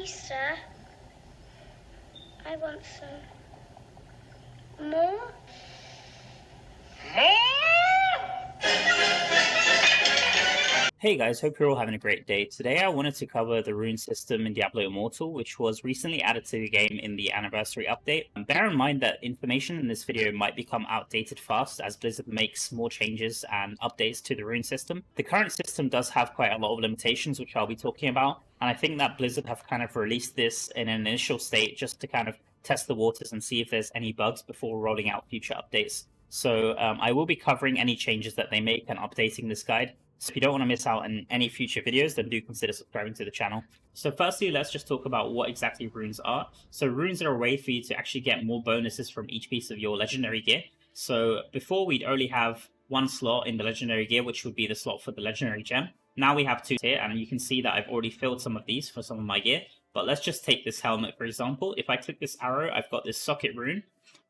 Please, sir. I want some more. Hey guys, hope you're all having a great day. Today I wanted to cover the rune system in Diablo Immortal, which was recently added to the game in the anniversary update. And bear in mind that information in this video might become outdated fast as Blizzard makes more changes and updates to the rune system. The current system does have quite a lot of limitations, which I'll be talking about, and I think that Blizzard have kind of released this in an initial state just to kind of test the waters and see if there's any bugs before rolling out future updates. So I will be covering any changes that they make and updating this guide. So if you don't want to miss out on any future videos, then do consider subscribing to the channel. So firstly, let's just talk about what exactly runes are. So runes are a way for you to actually get more bonuses from each piece of your legendary gear. So before we'd only have one slot in the legendary gear, which would be the slot for the legendary gem. Now we have two here, and you can see that I've already filled some of these for some of my gear. But let's just take this helmet, for example. If I click this arrow, I've got this socket rune,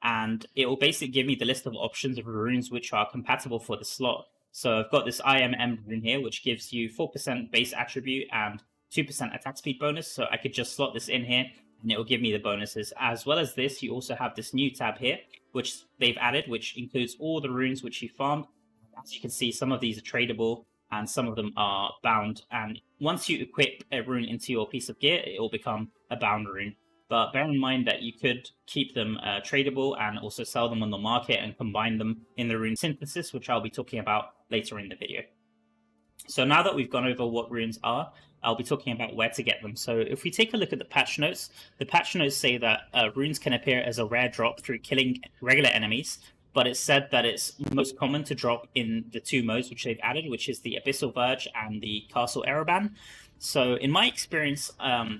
and it will basically give me the list of options of runes which are compatible for the slot. So I've got this IMM rune here, which gives you 4% base attribute and 2% attack speed bonus. So I could just slot this in here and it will give me the bonuses. As well as this, you also have this new tab here, which they've added, which includes all the runes which you farmed. As you can see, some of these are tradable and some of them are bound. And once you equip a rune into your piece of gear, it will become a bound rune. But bear in mind that you could keep them tradable and also sell them on the market and combine them in the Rune Synthesis, which I'll be talking about later in the video. So now that we've gone over what runes are, I'll be talking about where to get them. So if we take a look at the patch notes say that runes can appear as a rare drop through killing regular enemies, but it's said that it's most common to drop in the two modes which they've added, which is the Abyssal Verge and the Castle Ereban. So in my experience,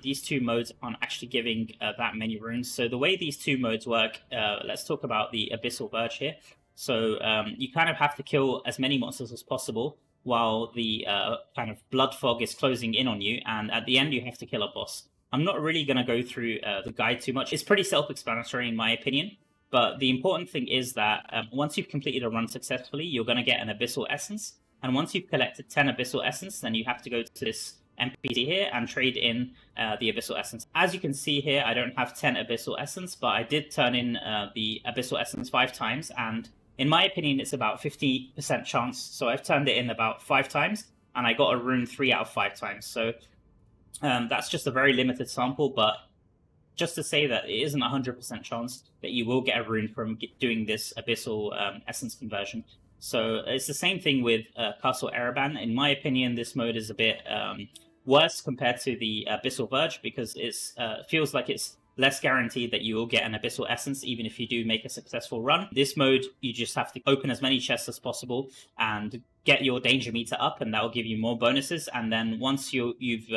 these two modes aren't actually giving that many runes. So the way these two modes work, let's talk about the Abyssal Verge here. So you kind of have to kill as many monsters as possible while the kind of blood fog is closing in on you, and at the end you have to kill a boss. I'm not really going to go through the guide too much. It's pretty self-explanatory in my opinion, but the important thing is that once you've completed a run successfully, you're going to get an Abyssal Essence, and once you've collected 10 Abyssal Essence, then you have to go to this NPC here and trade in the Abyssal Essence. As you can see here, I don't have 10 Abyssal Essence, but I did turn in the Abyssal Essence 5 times, and in my opinion, it's about 50% chance. So I've turned it in about 5 times, and I got a rune 3 out of 5 times. So that's just a very limited sample, but just to say that it isn't 100% chance that you will get a rune from doing this Abyssal Essence conversion. So it's the same thing with Castle Ereban. In my opinion, this mode is a bit worse compared to the Abyssal Verge because it feels like it's less guaranteed that you will get an Abyssal Essence even if you do make a successful run. This mode, you just have to open as many chests as possible and get your danger meter up, and that will give you more bonuses. And then once you've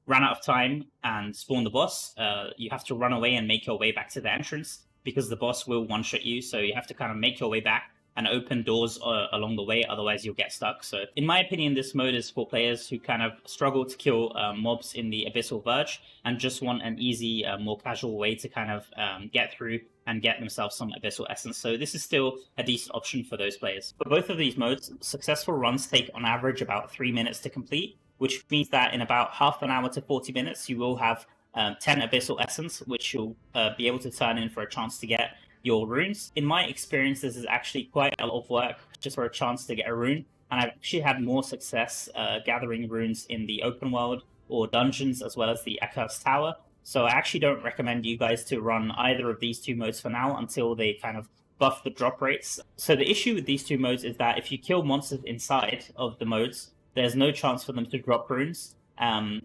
run out of time and spawned the boss, you have to run away and make your way back to the entrance because the boss will one-shot you, so you have to kind of make your way back and open doors along the way, otherwise you'll get stuck. So in my opinion, this mode is for players who kind of struggle to kill mobs in the Abyssal Verge and just want an easy, more casual way to kind of get through and get themselves some Abyssal Essence. So this is still a decent option for those players. For both of these modes, successful runs take on average about 3 minutes to complete, which means that in about half an hour to 40 minutes, you will have 10 Abyssal Essence, which you'll be able to turn in for a chance to get your runes. In my experience, this is actually quite a lot of work just for a chance to get a rune, and I've actually had more success gathering runes in the open world or dungeons as well as the Accursed Tower. So I actually don't recommend you guys to run either of these two modes for now until they kind of buff the drop rates. So the issue with these two modes is that if you kill monsters inside of the modes, there's no chance for them to drop runes.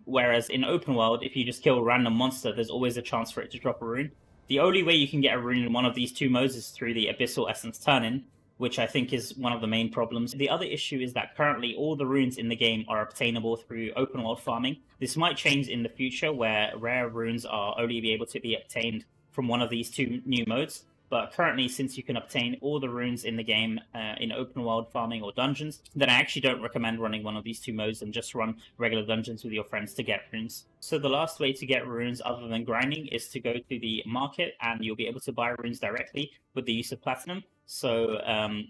Whereas in open world, if you just kill a random monster, there's always a chance for it to drop a rune. The only way you can get a rune in one of these two modes is through the Abyssal Essence turn-in, which I think is one of the main problems. The other issue is that currently all the runes in the game are obtainable through open world farming. This might change in the future where rare runes are only be able to be obtained from one of these two new modes. But currently, since you can obtain all the runes in the game in open world farming or dungeons, then I actually don't recommend running one of these two modes and just run regular dungeons with your friends to get runes. So the last way to get runes other than grinding is to go to the market, and you'll be able to buy runes directly with the use of platinum. So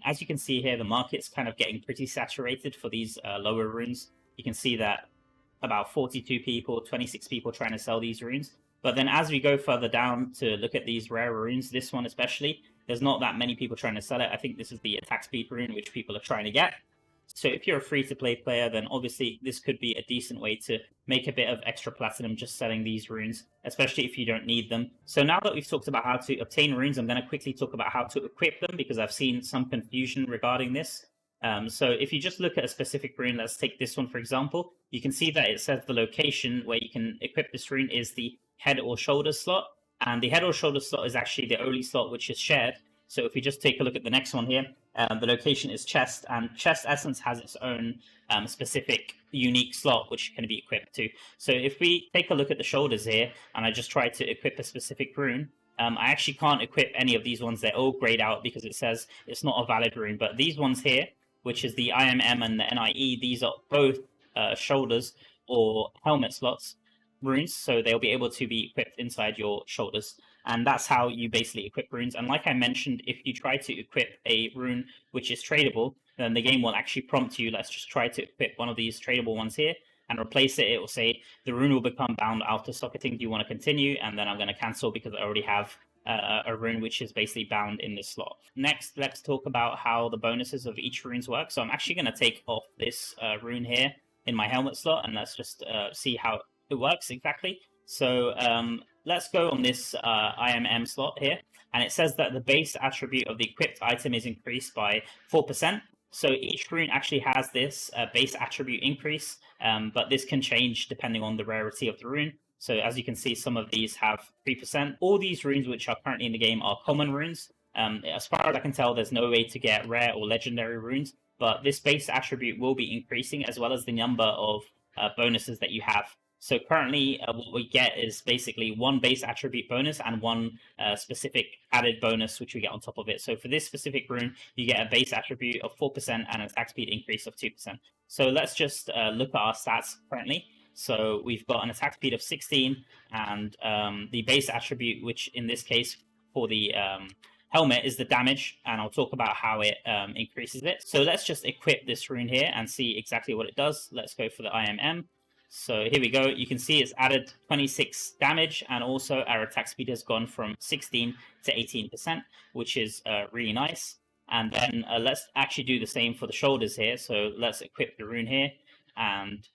as you can see here, the market's kind of getting pretty saturated for these lower runes. You can see that about 42 people, 26 people trying to sell these runes. But then as we go further down to look at these rare runes, this one especially, there's not that many people trying to sell it. I think this is the attack speed rune, which people are trying to get. So if you're a free-to-play player, then obviously this could be a decent way to make a bit of extra platinum just selling these runes, especially if you don't need them. So now that we've talked about how to obtain runes, I'm going to quickly talk about how to equip them, because I've seen some confusion regarding this. So if you just look at a specific rune, let's take this one for example, you can see that it says the location where you can equip this rune is the head or shoulders slot, and the head or shoulders slot is actually the only slot which is shared. So if we just take a look at the next one here, the location is chest, and chest essence has its own specific unique slot which can be equipped to. So if we take a look at the shoulders here, and I just try to equip a specific rune, I actually can't equip any of these ones. They're all grayed out because it says it's not a valid rune. But these ones here, which is the IMM and the NIE, these are both shoulders or helmet slots runes, so they'll be able to be equipped inside your shoulders. And that's how you basically equip runes. And like I mentioned, if you try to equip a rune which is tradable, then the game will actually prompt you, let's just try to equip one of these tradable ones here and replace it. It will say the rune will become bound after socketing. Do you want to continue? And then I'm going to cancel because I already have a rune which is basically bound in this slot. Next, let's talk about how the bonuses of each runes work. So I'm actually going to take off this rune here in my helmet slot, and let's just see how it works exactly. So let's go on this IMM slot here, and it says that the base attribute of the equipped item is increased by 4%. So each rune actually has this base attribute increase, but this can change depending on the rarity of the rune. So as you can see, some of these have 3%. All these runes which are currently in the game are common runes. As far as I can tell, there's no way to get rare or legendary runes, but this base attribute will be increasing, as well as the number of bonuses that you have. So currently what we get is basically one base attribute bonus and one specific added bonus which we get on top of it. So for this specific rune, you get a base attribute of 4% and an attack speed increase of 2%. So let's just look at our stats currently. So we've got an attack speed of 16 and the base attribute, which in this case for the helmet is the damage, and I'll talk about how it increases it. So let's just equip this rune here and see exactly what it does. Let's go for the IMM. So here we go. You can see it's added 26 damage, and also our attack speed has gone from 16 to 18%, which is really nice. And then let's actually do the same for the shoulders here. So let's equip the rune here and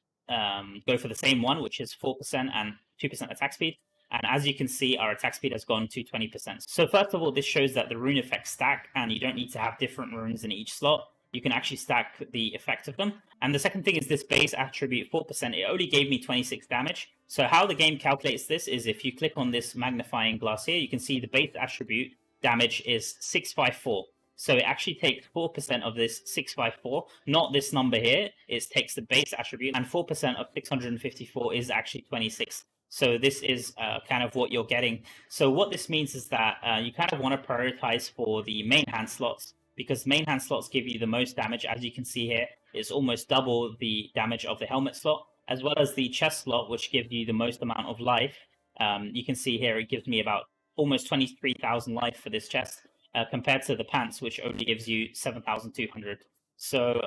go for the same one, which is 4% and 2% attack speed. And as you can see, our attack speed has gone to 20%. So first of all, this shows that the rune effects stack, and you don't need to have different runes in each slot. You can actually stack the effect of them. And the second thing is this base attribute 4%. It only gave me 26 damage. So how the game calculates this is if you click on this magnifying glass here, you can see the base attribute damage is 654. So it actually takes 4% of this 654, not this number here. It takes the base attribute, and 4% of 654 is actually 26. So this is kind of what you're getting. So what this means is that you kind of want to prioritize for the main hand slots, because main hand slots give you the most damage. As you can see here, it's almost double the damage of the helmet slot, as well as the chest slot, which gives you the most amount of life. You can see here it gives me about almost 23,000 life for this chest, compared to the pants, which only gives you 7,200. So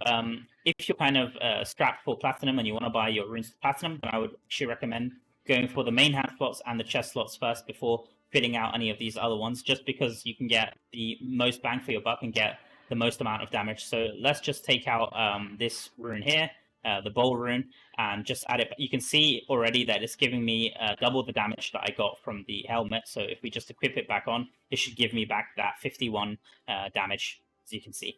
if you're kind of strapped for platinum and you want to buy your runes to platinum, then I would actually recommend going for the main hand slots and the chest slots first before filling out any of these other ones, just because you can get the most bang for your buck and get the most amount of damage. So let's just take out this rune here, the bowl rune, and just add it. You can see already that it's giving me double the damage that I got from the helmet. So if we just equip it back on, it should give me back that 51 damage, as you can see.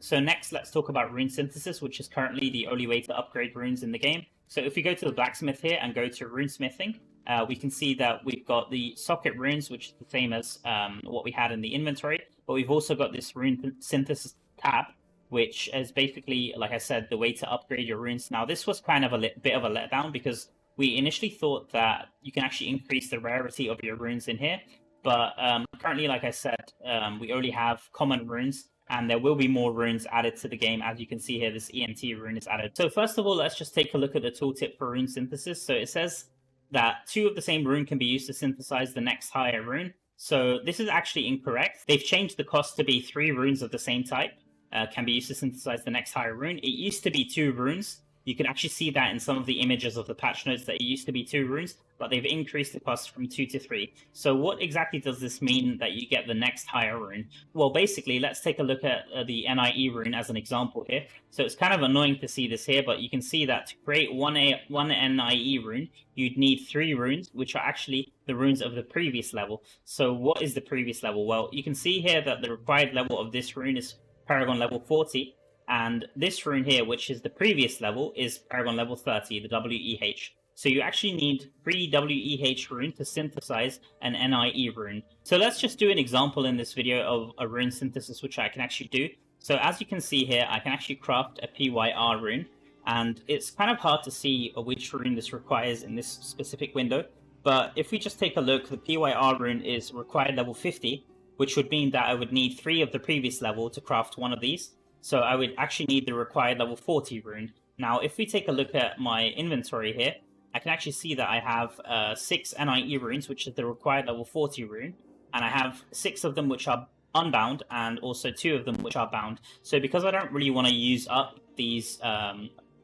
So next, let's talk about Rune Synthesis, which is currently the only way to upgrade runes in the game. So if we go to the blacksmith here and go to runesmithing, we can see that we've got the socket runes, which is the same as what we had in the inventory, but we've also got this Rune Synthesis tab, which is basically, like I said, the way to upgrade your runes. Now, this was kind of a bit of a letdown, because we initially thought that you can actually increase the rarity of your runes in here, but currently, like I said, we only have common runes, and there will be more runes added to the game. As you can see here, this ENT rune is added. So first of all, let's just take a look at the tooltip for Rune Synthesis. So it says that 2 of the same rune can be used to synthesize the next higher rune. So this is actually incorrect. They've changed the cost to be 3 runes of the same type can be used to synthesize the next higher rune. It used to be 2 runes, You can actually see that in some of the images of the patch notes that it used to be 2 runes, but they've increased the cost from 2 to 3. So what exactly does this mean that you get the next higher rune? Well, basically, let's take a look at the NIE rune as an example here. So it's kind of annoying to see this here, but you can see that to create one NIE rune, you'd need 3 runes, which are actually the runes of the previous level. So what is the previous level? Well, you can see here that the required level of this rune is Paragon level 40, and this rune here, which is the previous level, is Paragon level 30, the WEH. So you actually need 3 WEH rune to synthesize an NIE rune. So let's just do an example in this video of a rune synthesis, which I can actually do. So as you can see here, I can actually craft a PYR rune, and it's kind of hard to see which rune this requires in this specific window. But if we just take a look, the PYR rune is required level 50, which would mean that I would need 3 of the previous level to craft one of these. So I would actually need the required level 40 rune. Now, if we take a look at my inventory here, I can actually see that I have 6 NIE runes, which is the required level 40 rune, and I have 6 of them which are unbound, and also 2 of them which are bound. So because I don't really want to use up these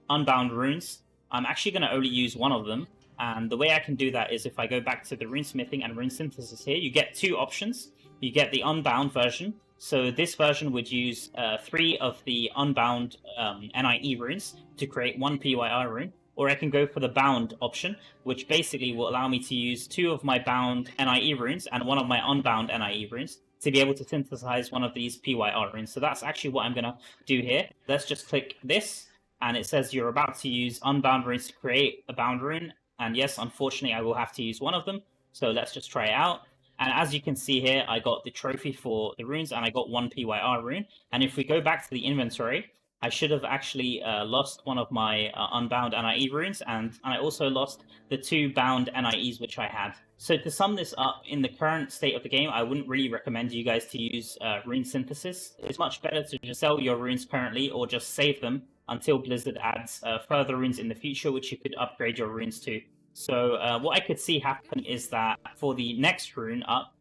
unbound runes, I'm actually going to only use one of them. And the way I can do that is if I go back to the runesmithing and rune synthesis here, you get 2 options. You get the unbound version. So this version would use 3 of the unbound NIE runes to create 1 PYR rune. Or I can go for the bound option, which basically will allow me to use 2 of my bound NIE runes and 1 of my unbound NIE runes to be able to synthesize one of these PYR runes. So that's actually what I'm going to do here. Let's just click this, and it says you're about to use unbound runes to create a bound rune. And yes, unfortunately, I will have to use one of them. So let's just try it out. And as you can see here, I got the trophy for the runes, and I got 1 PYR rune. And if we go back to the inventory, I should have actually lost one of my unbound NIE runes, and I also lost the 2 bound NIEs which I had. So to sum this up, in the current state of the game, I wouldn't really recommend you guys to use rune synthesis. It's much better to just sell your runes currently, or just save them until Blizzard adds further runes in the future, which you could upgrade your runes to. So what I could see happen is that for the next rune up,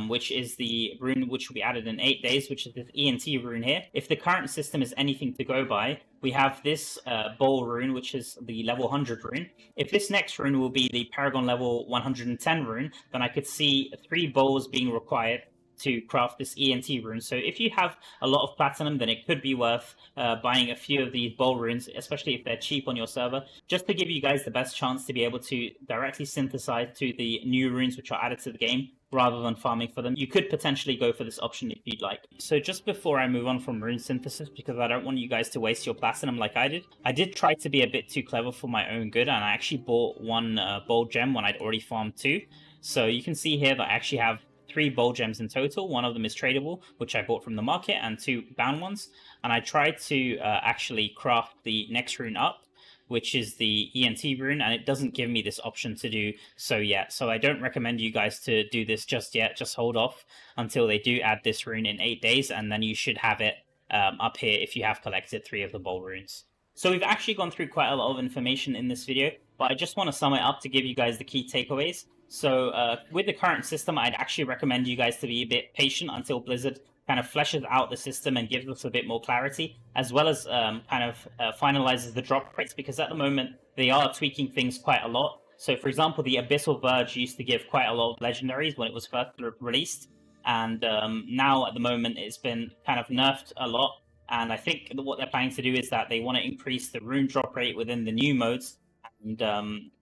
which is the rune which will be added in 8 days, which is this ENT rune here. If the current system is anything to go by, we have this bowl rune, which is the level 100 rune. If this next rune will be the Paragon level 110 rune, then I could see 3 bowls being required to craft this ENT rune. So if you have a lot of platinum, then it could be worth buying a few of these bowl runes, especially if they're cheap on your server, just to give you guys the best chance to be able to directly synthesize to the new runes which are added to the game, rather than farming for them. You could potentially go for this option if you'd like. So just before I move on from rune synthesis, because I don't want you guys to waste your platinum like I did try to be a bit too clever for my own good, and I actually bought 1 bold gem when I'd already farmed 2. So you can see here that I actually have 3 bold gems in total. 1 of them is tradable, which I bought from the market, and 2 bound ones. And I tried to actually craft the next rune up, which is the ENT rune, and it doesn't give me this option to do so yet. So I don't recommend you guys to do this just yet. Just hold off until they do add this rune in 8 days, and then you should have it up here if you have collected 3 of the bowl runes. So we've actually gone through quite a lot of information in this video, but I just want to sum it up to give you guys the key takeaways. So with the current system, I'd actually recommend you guys to be a bit patient until Blizzard kind of fleshes out the system and gives us a bit more clarity, as well as finalizes the drop rates, because at the moment they are tweaking things quite a lot. So for example, the Abyssal Verge used to give quite a lot of legendaries when it was first released, and now at the moment it's been kind of nerfed a lot. And I think what they're planning to do is that they want to increase the rune drop rate within the new modes, and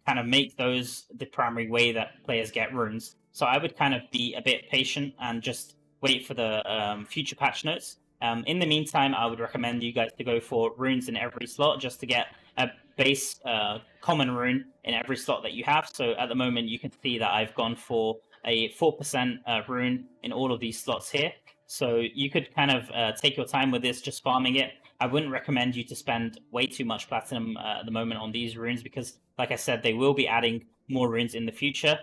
kind of make those the primary way that players get runes. So I would kind of be a bit patient and just wait for the future patch notes. In the meantime, I would recommend you guys to go for runes in every slot, just to get a base common rune in every slot that you have. So at the moment, you can see that I've gone for a 4% rune in all of these slots here. So you could kind of take your time with this, just farming it. I wouldn't recommend you to spend way too much platinum at the moment on these runes, because, like I said, they will be adding more runes in the future.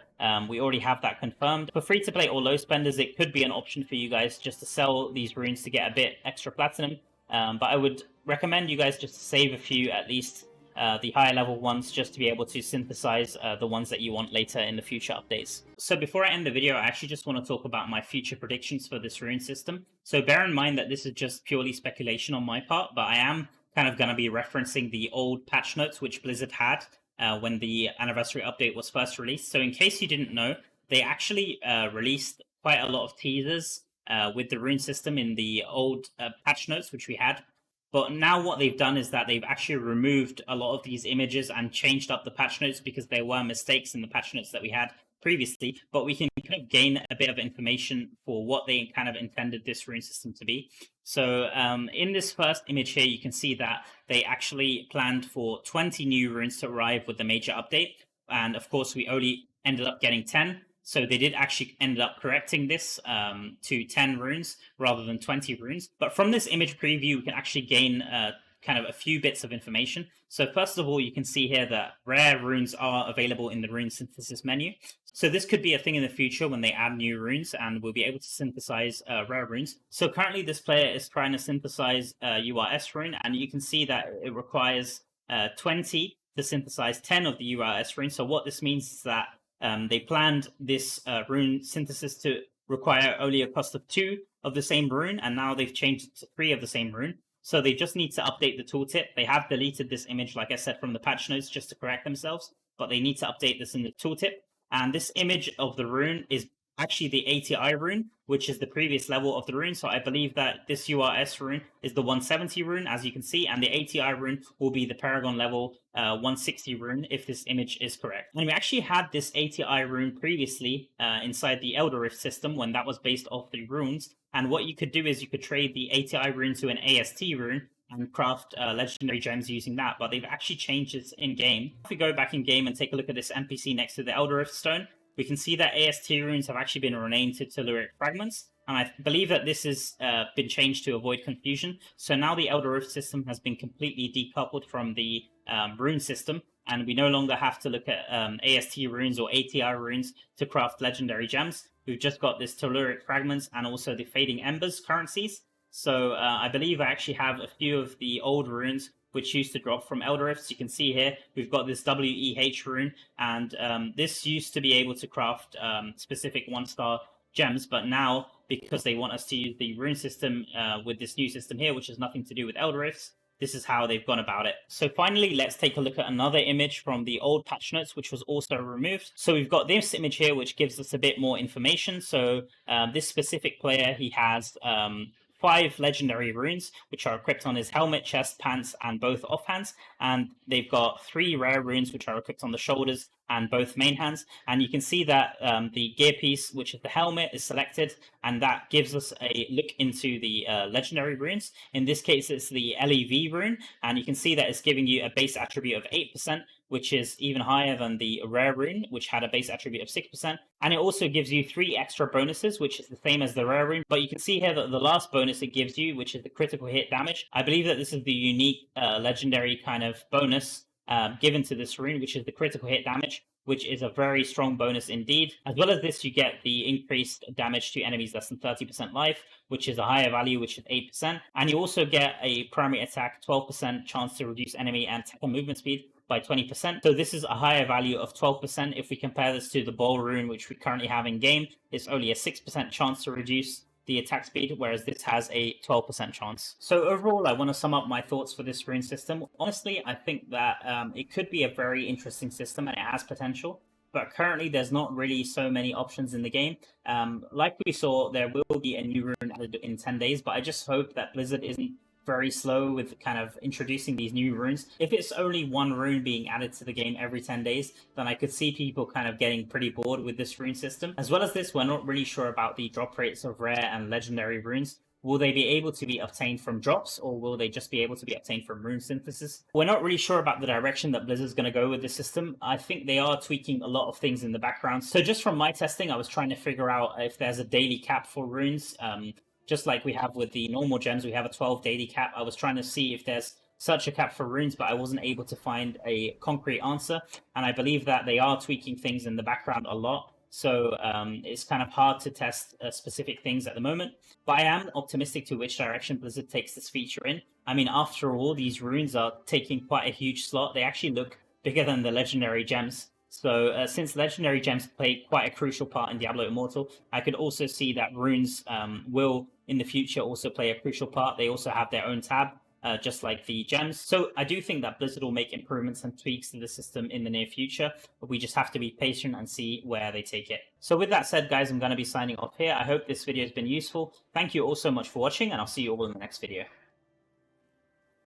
We already have that confirmed. For free-to-play or low spenders, it could be an option for you guys just to sell these runes to get a bit extra platinum. But I would recommend you guys just save a few, at least the higher level ones, just to be able to synthesize the ones that you want later in the future updates. So before I end the video, I actually just want to talk about my future predictions for this rune system. So bear in mind that this is just purely speculation on my part, but I am kind of going to be referencing the old patch notes which Blizzard had when the anniversary update was first released. So in case you didn't know, they actually released quite a lot of teasers with the rune system in the old patch notes which we had. But now what they've done is that they've actually removed a lot of these images and changed up the patch notes because there were mistakes in the patch notes that we had previously. But we can kind of gain a bit of information for what they kind of intended this rune system to be. So in this first image here, you can see that they actually planned for 20 new runes to arrive with the major update. And of course, we only ended up getting 10. So they did actually end up correcting this to 10 runes rather than 20 runes. But from this image preview, we can actually gain kind of a few bits of information. So first of all, you can see here that rare runes are available in the Rune Synthesis menu. So this could be a thing in the future when they add new runes, and we'll be able to synthesize rare runes. So currently this player is trying to synthesize URS rune, and you can see that it requires 20 to synthesize 10 of the URS runes. So what this means is that they planned this rune synthesis to require only a cost of 2 of the same rune, and now they've changed it to 3 of the same rune. So they just need to update the tooltip. They have deleted this image, like I said, from the patch notes just to correct themselves, but they need to update this in the tooltip. And this image of the rune is actually the ATI rune, which is the previous level of the rune. So I believe that this URS rune is the 170 rune, as you can see, and the ATI rune will be the Paragon level 160 rune, if this image is correct. And we actually had this ATI rune previously inside the Elder Rift system when that was based off the runes. And what you could do is you could trade the ATI rune to an AST rune and craft legendary gems using that, but they've actually changed this in-game. If we go back in-game and take a look at this NPC next to the Elder Rift stone, we can see that AST runes have actually been renamed to Telluric Fragments, and I believe that this has been changed to avoid confusion. So now the Elder Rift system has been completely decoupled from the rune system, and we no longer have to look at AST runes or ATI runes to craft legendary gems. We've just got this Telluric Fragments and also the Fading Embers currencies. So I believe I actually have a few of the old runes which used to drop from Elder Rifts. You can see here, we've got this WEH rune, and this used to be able to craft specific 1-star gems, but now, because they want us to use the rune system with this new system here, which has nothing to do with Elder Rifts, this is how they've gone about it. So finally, let's take a look at another image from the old patch notes, which was also removed. So we've got this image here, which gives us a bit more information. So this specific player, he has 5 legendary runes, which are equipped on his helmet, chest, pants, and both offhands. And they've got 3 rare runes, which are equipped on the shoulders and both main hands. And you can see that the gear piece, which is the helmet, is selected, and that gives us a look into the legendary runes. In this case, it's the LEV rune, and you can see that it's giving you a base attribute of 8%, which is even higher than the rare rune, which had a base attribute of 6%. And it also gives you 3 extra bonuses, which is the same as the rare rune. But you can see here that the last bonus it gives you, which is the critical hit damage, I believe that this is the unique legendary kind of bonus given to this rune, which is the critical hit damage, which is a very strong bonus indeed. As well as this, you get the increased damage to enemies less than 30% life, which is a higher value, which is 8%. And you also get a primary attack 12% chance to reduce enemy and attacker movement speed by 20%. So this is a higher value of 12%. If we compare this to the Bowl rune, which we currently have in game, it's only a 6% chance to reduce the attack speed, whereas this has a 12% chance. So overall, I want to sum up my thoughts for this rune system. Honestly, I think that it could be a very interesting system and it has potential, but currently there's not really so many options in the game. Like we saw, there will be a new rune added in 10 days, but I just hope that Blizzard isn't very slow with kind of introducing these new runes. If it's only 1 rune being added to the game every 10 days, then I could see people kind of getting pretty bored with this rune system. As well as this, we're not really sure about the drop rates of rare and legendary runes. Will they be able to be obtained from drops, or will they just be able to be obtained from rune synthesis? We're not really sure about the direction that Blizzard's going to go with this system. I think they are tweaking a lot of things in the background. So just from my testing, I was trying to figure out if there's a daily cap for runes. Just like we have with the normal gems, we have a 12 daily cap. I was trying to see if there's such a cap for runes, but I wasn't able to find a concrete answer. And I believe that they are tweaking things in the background a lot. So it's kind of hard to test specific things at the moment. But I am optimistic to which direction Blizzard takes this feature in. I mean, after all, these runes are taking quite a huge slot. They actually look bigger than the legendary gems. So since legendary gems play quite a crucial part in Diablo Immortal, I could also see that runes will in the future also play a crucial part. They also have their own tab just like the gems. So I do think that Blizzard will make improvements and tweaks to the system in the near future, but we just have to be patient and see where they take it. So with that said, guys, I'm going to be signing off here. I hope this video has been useful. Thank you all so much for watching, and I'll see you all in the next video.